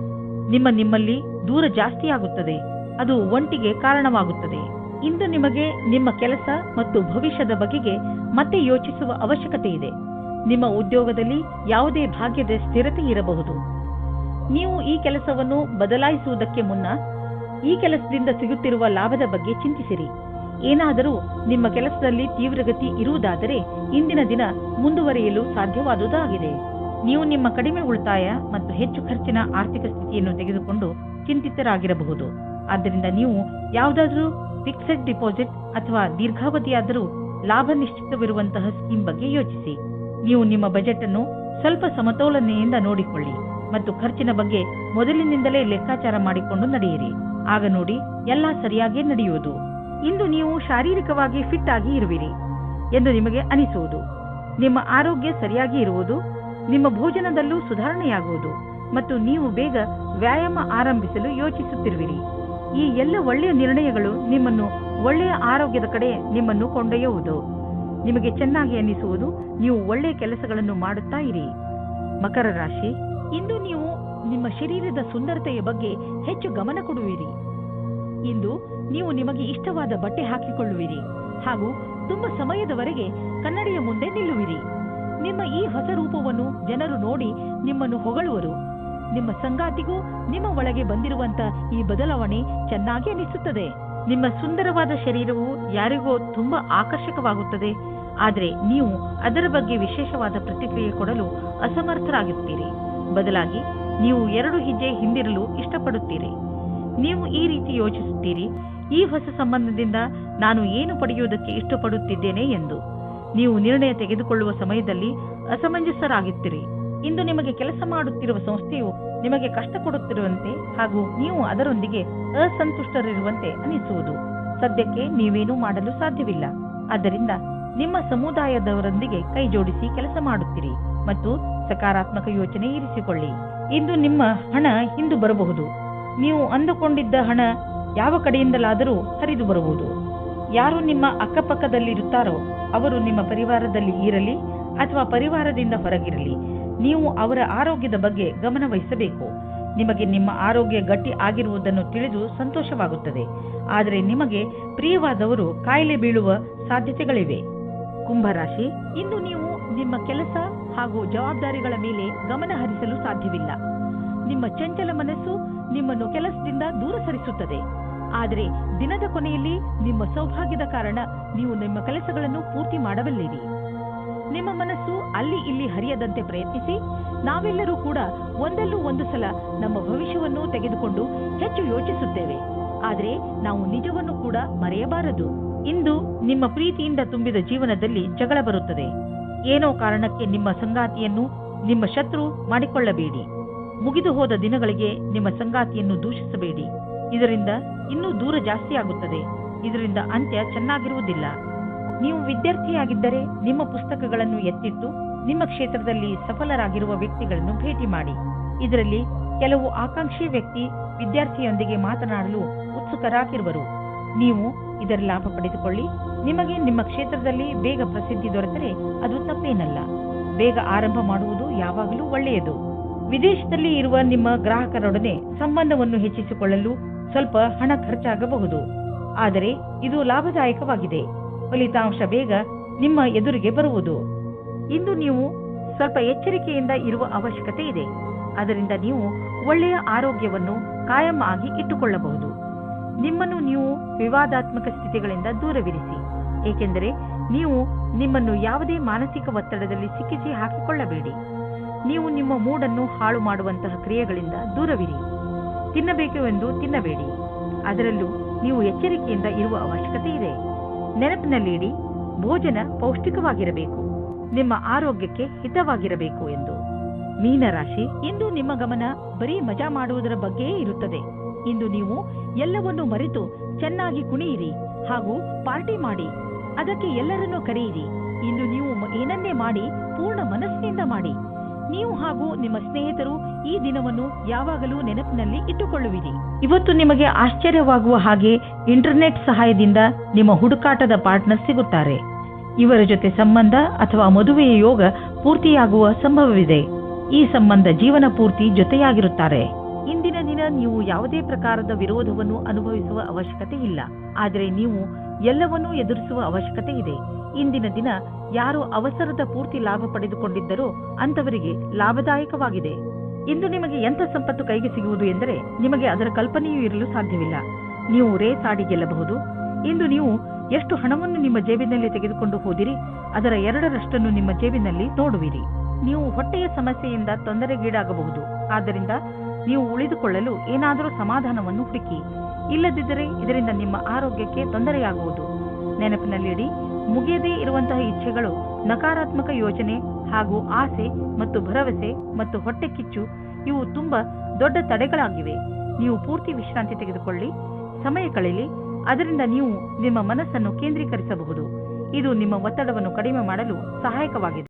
ನಿಮ್ಮಲ್ಲಿ ದೂರ ಜಾಸ್ತಿಯಾಗುತ್ತದೆ. ಅದು ಒಂಟಿಗೆ ಕಾರಣವಾಗುತ್ತದೆ. ಇಂದು ನಿಮಗೆ ನಿಮ್ಮ ಕೆಲಸ ಮತ್ತು ಭವಿಷ್ಯದ ಬಗೆಗೆ ಮತ್ತೆ ಯೋಚಿಸುವ ಅವಶ್ಯಕತೆ ಇದೆ. ನಿಮ್ಮ ಉದ್ಯೋಗದಲ್ಲಿ ಯಾವುದೇ ಭಾಗ್ಯದ ಸ್ಥಿರತೆ ಇರಬಹುದು. ನೀವು ಈ ಕೆಲಸವನ್ನು ಬದಲಾಯಿಸುವುದಕ್ಕೆ ಮುನ್ನ ಈ ಕೆಲಸದಿಂದ ಸಿಗುತ್ತಿರುವ ಲಾಭದ ಬಗ್ಗೆ ಚಿಂತಿಸಿರಿ. ಏನಾದರೂ ನಿಮ್ಮ ಕೆಲಸದಲ್ಲಿ ತೀವ್ರಗತಿ ಇರುವುದಾದರೆ ಇಂದಿನ ದಿನ ಮುಂದುವರಿಯಲು ಸಾಧ್ಯವಾದುದಾಗಿದೆ. ನೀವು ನಿಮ್ಮ ಕಡಿಮೆ ಉಳಿತಾಯ ಮತ್ತು ಹೆಚ್ಚು ಖರ್ಚಿನ ಆರ್ಥಿಕ ಸ್ಥಿತಿಯನ್ನು ತೆಗೆದುಕೊಂಡು ಚಿಂತಿತರಾಗಿರಬಹುದು. ಆದ್ದರಿಂದ ನೀವು ಯಾವುದಾದರೂ ಫಿಕ್ಸೆಡ್ ಡಿಪಾಸಿಟ್ ಅಥವಾ ದೀರ್ಘಾವಧಿಯಾದರೂ ಲಾಭ ನಿಶ್ಚಿತವಿರುವಂತಹ ಸ್ಕೀಮ್ ಬಗ್ಗೆ ಯೋಚಿಸಿ. ನೀವು ನಿಮ್ಮ ಬಜೆಟ್ ಅನ್ನು ಸ್ವಲ್ಪ ಸಮತೋಲನೆಯಿಂದ ನೋಡಿಕೊಳ್ಳಿ ಮತ್ತು ಖರ್ಚಿನ ಬಗ್ಗೆ ಮೊದಲಿನಿಂದಲೇ ಲೆಕ್ಕಾಚಾರ ಮಾಡಿಕೊಂಡು ನಡೆಯಿರಿ. ಆಗ ನೋಡಿ ಎಲ್ಲ ಸರಿಯಾಗಿ ನಡೆಯುವುದು. ಇಂದು ನೀವು ಶಾರೀರಿಕವಾಗಿ ಫಿಟ್ ಆಗಿ ಇರುವಿರಿ ಎಂದು ನಿಮಗೆ ಅನಿಸುವುದು. ನಿಮ್ಮ ಆರೋಗ್ಯ ಸರಿಯಾಗಿ ಇರುವುದು, ನಿಮ್ಮ ಭೋಜನದಲ್ಲೂ ಸುಧಾರಣೆಯಾಗುವುದು ಮತ್ತು ನೀವು ಬೇಗ ವ್ಯಾಯಾಮ ಆರಂಭಿಸಲು ಯೋಚಿಸುತ್ತಿರುವಿರಿ. ಈ ಎಲ್ಲ ಒಳ್ಳೆಯ ನಿರ್ಣಯಗಳು ನಿಮ್ಮನ್ನು ಒಳ್ಳೆಯ ಆರೋಗ್ಯದ ಕಡೆ ನಿಮ್ಮನ್ನು ಕೊಂಡೊಯ್ಯುವುದು. ನಿಮಗೆ ಚೆನ್ನಾಗಿ ಅನ್ನಿಸುವುದು. ನೀವು ಒಳ್ಳೆಯ ಕೆಲಸಗಳನ್ನು ಮಾಡುತ್ತಾ ಇರಿ. ಮಕರ ರಾಶಿ, ಇಂದು ನೀವು ನಿಮ್ಮ ಶರೀರದ ಸುಂದರತೆಯ ಬಗ್ಗೆ ಹೆಚ್ಚು ಗಮನ ಕೊಡುವಿರಿ. ಇಂದು ನೀವು ನಿಮಗೆ ಇಷ್ಟವಾದ ಬಟ್ಟೆ ಹಾಕಿಕೊಳ್ಳುವಿರಿ ಹಾಗೂ ತುಂಬಾ ಸಮಯದವರೆಗೆ ಕನ್ನಡಿಯ ಮುಂದೆ ನಿಲ್ಲುವಿರಿ. ನಿಮ್ಮ ಈ ಹೊಸ ರೂಪವನ್ನು ಜನರು ನೋಡಿ ನಿಮ್ಮನ್ನು ಹೊಗಳುವರು. ನಿಮ್ಮ ಸಂಗಾತಿಗೂ ನಿಮ್ಮ ಒಳಗೆ ಬಂದಿರುವಂತ ಈ ಬದಲಾವಣೆ ಚೆನ್ನಾಗಿ ಅನಿಸುತ್ತದೆ. ನಿಮ್ಮ ಸುಂದರವಾದ ಶರೀರವು ಯಾರಿಗೋ ತುಂಬಾ ಆಕರ್ಷಕವಾಗುತ್ತದೆ. ಆದರೆ ನೀವು ಅದರ ಬಗ್ಗೆ ವಿಶೇಷವಾದ ಪ್ರತಿಕ್ರಿಯೆ ಕೊಡಲು ಅಸಮರ್ಥರಾಗುತ್ತೀರಿ. ಬದಲಾಗಿ ನೀವು 2 ಹೆಜ್ಜೆ ಹಿಂದಿರಲು ಇಷ್ಟಪಡುತ್ತೀರಿ. ನೀವು ಈ ರೀತಿ ಯೋಚಿಸುತ್ತೀರಿ, ಈ ಹೊಸ ಸಂಬಂಧದಿಂದ ನಾನು ಏನು ಪಡೆಯುವುದಕ್ಕೆ ಇಷ್ಟಪಡುತ್ತಿದ್ದೇನೆ ಎಂದು. ನೀವು ನಿರ್ಣಯ ತೆಗೆದುಕೊಳ್ಳುವ ಸಮಯದಲ್ಲಿ ಅಸಮಂಜಸರಾಗುತ್ತೀರಿ. ಇಂದು ನಿಮಗೆ ಕೆಲಸ ಮಾಡುತ್ತಿರುವ ಸಂಸ್ಥೆಯು ನಿಮಗೆ ಕಷ್ಟ ಕೊಡುತ್ತಿರುವಂತೆ ಹಾಗೂ ನೀವು ಅದರೊಂದಿಗೆ ಅಸಂತುಷ್ಟರಿರುವಂತೆ ಅನಿಸುವುದು. ಸದ್ಯಕ್ಕೆ ನೀವೇನೂ ಮಾಡಲು ಸಾಧ್ಯವಿಲ್ಲ. ಆದ್ದರಿಂದ ನಿಮ್ಮ ಸಮುದಾಯದವರೊಂದಿಗೆ ಕೈ ಜೋಡಿಸಿ ಕೆಲಸ ಮಾಡುತ್ತೀರಿ ಮತ್ತು ಸಕಾರಾತ್ಮಕ ಯೋಚನೆ ಇರಿಸಿಕೊಳ್ಳಿ. ಇಂದು ನಿಮ್ಮ ಹಣ ಹಿಂದು ಬರಬಹುದು. ನೀವು ಅಂದುಕೊಂಡಿದ್ದ ಹಣ ಯಾವ ಕಡೆಯಿಂದಲಾದರೂ ಹರಿದು ಬರಬಹುದು. ಯಾರು ನಿಮ್ಮ ಅಕ್ಕಪಕ್ಕದಲ್ಲಿರುತ್ತಾರೋ ಅವರು ನಿಮ್ಮ ಪರಿವಾರದಲ್ಲಿ ಇರಲಿ ಅಥವಾ ಪರಿವಾರದಿಂದ ಹೊರಗಿರಲಿ, ನೀವು ಅವರ ಆರೋಗ್ಯದ ಬಗ್ಗೆ ಗಮನ ವಹಿಸಬೇಕು. ನಿಮಗೆ ನಿಮ್ಮ ಆರೋಗ್ಯ ಗಟ್ಟಿ ಆಗಿರುವುದನ್ನು ತಿಳಿದು ಸಂತೋಷವಾಗುತ್ತದೆ. ಆದರೆ ನಿಮಗೆ ಪ್ರಿಯವಾದವರು ಕಾಯಿಲೆ ಬೀಳುವ ಸಾಧ್ಯತೆಗಳಿವೆ. ಕುಂಭರಾಶಿ, ಇಂದು ನೀವು ನಿಮ್ಮ ಕೆಲಸ ಹಾಗೂ ಜವಾಬ್ದಾರಿಗಳ ಮೇಲೆ ಗಮನ ಹರಿಸಲು ಸಾಧ್ಯವಿಲ್ಲ. ನಿಮ್ಮ ಚಂಚಲ ಮನಸ್ಸು ನಿಮ್ಮನ್ನು ಕೆಲಸದಿಂದ ದೂರ ಸರಿಸುತ್ತದೆ. ಆದರೆ ದಿನದ ಕೊನೆಯಲ್ಲಿ ನಿಮ್ಮ ಸೌಭಾಗ್ಯದ ಕಾರಣ ನೀವು ನಿಮ್ಮ ಕೆಲಸಗಳನ್ನು ಪೂರ್ತಿ ಮಾಡಬಲ್ಲಿರಿ. ನಿಮ್ಮ ಮನಸ್ಸು ಅಲ್ಲಿ ಇಲ್ಲಿ ಹರಿಯದಂತೆ ಪ್ರಯತ್ನಿಸಿ. ನಾವೆಲ್ಲರೂ ಕೂಡ ಒಂದಲ್ಲೂ ಒಂದು ಸಲ ನಮ್ಮ ಭವಿಷ್ಯವನ್ನು ತೆಗೆದುಕೊಂಡು ಹೆಚ್ಚು ಯೋಚಿಸುತ್ತೇವೆ. ಆದರೆ ನಾವು ನಿಜವನ್ನು ಕೂಡ ಮರೆಯಬಾರದು. ಇಂದು ನಿಮ್ಮ ಪ್ರೀತಿಯಿಂದ ತುಂಬಿದ ಜೀವನದಲ್ಲಿ ಜಗಳ ಬರುತ್ತದೆ. ಏನೋ ಕಾರಣಕ್ಕೆ ನಿಮ್ಮ ಸಂಗಾತಿಯನ್ನು ನಿಮ್ಮ ಶತ್ರು ಮಾಡಿಕೊಳ್ಳಬೇಡಿ. ಮುಗಿದು ಹೋದ ದಿನಗಳಿಗೆ ನಿಮ್ಮ ಸಂಗಾತಿಯನ್ನು ದೂಷಿಸಬೇಡಿ. ಇದರಿಂದ ಇನ್ನೂ ದೂರ ಜಾಸ್ತಿ ಆಗುತ್ತದೆ. ಇದರಿಂದ ಅಂತ್ಯ ಚೆನ್ನಾಗಿರುವುದಿಲ್ಲ. ನೀವು ವಿದ್ಯಾರ್ಥಿಯಾಗಿದ್ದರೆ ನಿಮ್ಮ ಪುಸ್ತಕಗಳನ್ನು ಎತ್ತಿಟ್ಟು ನಿಮ್ಮ ಕ್ಷೇತ್ರದಲ್ಲಿ ಸಫಲರಾಗಿರುವ ವ್ಯಕ್ತಿಗಳನ್ನು ಭೇಟಿ ಮಾಡಿ. ಇದರಲ್ಲಿ ಕೆಲವು ಆಕಾಂಕ್ಷಿ ವ್ಯಕ್ತಿ ವಿದ್ಯಾರ್ಥಿಯೊಂದಿಗೆ ಮಾತನಾಡಲು ಉತ್ಸುಕರಾಗಿರುವರು. ನೀವು ಇದರ ಲಾಭ ಪಡೆದುಕೊಳ್ಳಿ. ನಿಮಗೆ ನಿಮ್ಮ ಕ್ಷೇತ್ರದಲ್ಲಿ ಬೇಗ ಪ್ರಸಿದ್ಧಿ ದೊರೆತರೆ ಅದು ತಪ್ಪೇನಲ್ಲ. ಬೇಗ ಆರಂಭ ಮಾಡುವುದು ಯಾವಾಗಲೂ ಒಳ್ಳೆಯದು. ವಿದೇಶದಲ್ಲಿ ಇರುವ ನಿಮ್ಮ ಗ್ರಾಹಕರೊಡನೆ ಸಂಬಂಧವನ್ನು ಹೆಚ್ಚಿಸಿಕೊಳ್ಳಲು ಸ್ವಲ್ಪ ಹಣ ಖರ್ಚಾಗಬಹುದು. ಆದರೆ ಇದು ಲಾಭದಾಯಕವಾಗಿದೆ. ಫಲಿತಾಂಶ ಬೇಗ ನಿಮ್ಮ ಎದುರಿಗೆ ಬರುವುದು. ಇಂದು ನೀವು ಸ್ವಲ್ಪ ಎಚ್ಚರಿಕೆಯಿಂದ ಇರುವ ಅವಶ್ಯಕತೆ ಇದೆ. ಅದರಿಂದ ನೀವು ಒಳ್ಳೆಯ ಆರೋಗ್ಯವನ್ನು ಕಾಯಂ ಆಗಿ ಇಟ್ಟುಕೊಳ್ಳಬಹುದು. ನಿಮ್ಮನ್ನು ನೀವು ವಿವಾದಾತ್ಮಕ ಸ್ಥಿತಿಗಳಿಂದ ದೂರವಿರಿಸಿ. ಏಕೆಂದರೆ ನೀವು ನಿಮ್ಮನ್ನು ಯಾವುದೇ ಮಾನಸಿಕ ಒತ್ತಡದಲ್ಲಿ ಸಿಕ್ಕಿಸಿ ಹಾಕಿಕೊಳ್ಳಬೇಡಿ. ನೀವು ನಿಮ್ಮ ಮೂಡನ್ನು ಹಾಳು ಮಾಡುವಂತಹ ಕ್ರಿಯೆಗಳಿಂದ ದೂರವಿರಿ. ತಿನ್ನಬೇಕು ಎಂದು ತಿನ್ನಬೇಡಿ. ಅದರಲ್ಲೂ ನೀವು ಎಚ್ಚರಿಕೆಯಿಂದ ಇರುವ ಅವಶ್ಯಕತೆ ಇದೆ. ನೆನಪಿನಲ್ಲಿಡಿ, ಭೋಜನ ಪೌಷ್ಟಿಕವಾಗಿರಬೇಕು, ನಿಮ್ಮ ಆರೋಗ್ಯಕ್ಕೆ ಹಿತವಾಗಿರಬೇಕು ಎಂದು. ಮೀನರಾಶಿ, ಇಂದು ನಿಮ್ಮ ಗಮನ ಬರೀ ಮಜಾ ಮಾಡುವುದರ ಬಗ್ಗೆಯೇ ಇರುತ್ತದೆ. ಇಂದು ನೀವು ಎಲ್ಲವನ್ನೂ ಮರೆತು ಚೆನ್ನಾಗಿ ಕುಣಿಯಿರಿ ಹಾಗೂ ಪಾರ್ಟಿ ಮಾಡಿ. ಅದಕ್ಕೆ ಎಲ್ಲರನ್ನೂ ಕರೆಯಿರಿ. ಇಂದು ನೀವು ಏನನ್ನೇ ಮಾಡಿ ಪೂರ್ಣ ಮನಸ್ಸಿನಿಂದ ಮಾಡಿ. ನೀವು ಹಾಗೂ ನಿಮ್ಮ ಸ್ನೇಹಿತರು ಈ ದಿನವನ್ನು ಯಾವಾಗಲೂ ನೆನಪಿನಲ್ಲಿ ಇಟ್ಟುಕೊಳ್ಳುವಿರಿ. ಇವತ್ತು ನಿಮಗೆ ಆಶ್ಚರ್ಯವಾಗುವ ಹಾಗೆ ಇಂಟರ್ನೆಟ್ ಸಹಾಯದಿಂದ ನಿಮ್ಮ ಹುಡುಕಾಟದ ಪಾರ್ಟ್ನರ್ ಸಿಗುತ್ತಾರೆ. ಇವರ ಜೊತೆ ಸಂಬಂಧ ಅಥವಾ ಮದುವೆಯ ಯೋಗ ಪೂರ್ತಿಯಾಗುವ ಸಂಭವವಿದೆ. ಈ ಸಂಬಂಧ ಜೀವನ ಪೂರ್ತಿ ಜೊತೆಯಾಗಿರುತ್ತಾರೆ. ಇಂದಿನ ದಿನ ನೀವು ಯಾವುದೇ ಪ್ರಕಾರದ ವಿರೋಧವನ್ನು ಅನುಭವಿಸುವ ಅವಶ್ಯಕತೆ ಇಲ್ಲ. ಆದರೆ ನೀವು ಎಲ್ಲವನ್ನೂ ಎದುರಿಸುವ ಅವಶ್ಯಕತೆ ಇದೆ. ಇಂದಿನ ದಿನ ಯಾರು ಅವಸರದ ಪೂರ್ತಿ ಲಾಭ ಪಡೆದುಕೊಂಡಿದ್ದರೋ ಅಂತವರಿಗೆ ಲಾಭದಾಯಕವಾಗಿದೆ. ಇಂದು ನಿಮಗೆ ಎಂಥ ಸಂಪತ್ತು ಕೈಗೆ ಸಿಗುವುದು ಎಂದರೆ ನಿಮಗೆ ಅದರ ಕಲ್ಪನೆಯೂ ಇರಲು ಸಾಧ್ಯವಿಲ್ಲ. ನೀವು ರೇಸ್ ಆಡಿ ಗೆಲ್ಲಬಹುದು. ಇಂದು ನೀವು ಎಷ್ಟು ಹಣವನ್ನು ನಿಮ್ಮ ಜೇಬಿನಲ್ಲಿ ತೆಗೆದುಕೊಂಡು ಹೋದಿರಿ ಅದರ 2ರಷ್ಟನ್ನು ನಿಮ್ಮ ಜೇಬಿನಲ್ಲಿ ನೋಡುವಿರಿ. ನೀವು ಹೊಟ್ಟೆಯ ಸಮಸ್ಯೆಯಿಂದ ತೊಂದರೆಗೀಡಾಗಬಹುದು. ಆದ್ದರಿಂದ ನೀವು ಉಳಿದುಕೊಳ್ಳಲು ಏನಾದರೂ ಸಮಾಧಾನವನ್ನು ಹುಡುಕಿ. ಇಲ್ಲದಿದ್ದರೆ ಇದರಿಂದ ನಿಮ್ಮ ಆರೋಗ್ಯಕ್ಕೆ ತೊಂದರೆಯಾಗುವುದು. ನೆನಪಿನಲ್ಲಿಡಿ, ಮುಗಿಯದೇ ಇರುವಂತಹ ಇಚ್ಛೆಗಳು ನಕಾರಾತ್ಮಕ ಯೋಜನೆ ಹಾಗೂ ಆಸೆ ಮತ್ತು ಭರವಸೆ ಮತ್ತು ಹೊಟ್ಟೆ ಕಿಚ್ಚು ಇವು ತುಂಬಾ ದೊಡ್ಡ ತಡೆಗಳಾಗಿವೆ. ನೀವು ಪೂರ್ತಿ ವಿಶ್ರಾಂತಿ ತೆಗೆದುಕೊಳ್ಳಿ, ಸಮಯ ಕಳೆಯಲಿ, ಅದರಿಂದ ನೀವು ನಿಮ್ಮ ಮನಸ್ಸನ್ನು ಕೇಂದ್ರೀಕರಿಸಬಹುದು. ಇದು ನಿಮ್ಮ ಒತ್ತಡವನ್ನು ಕಡಿಮೆ ಮಾಡಲು ಸಹಾಯಕವಾಗಿದೆ.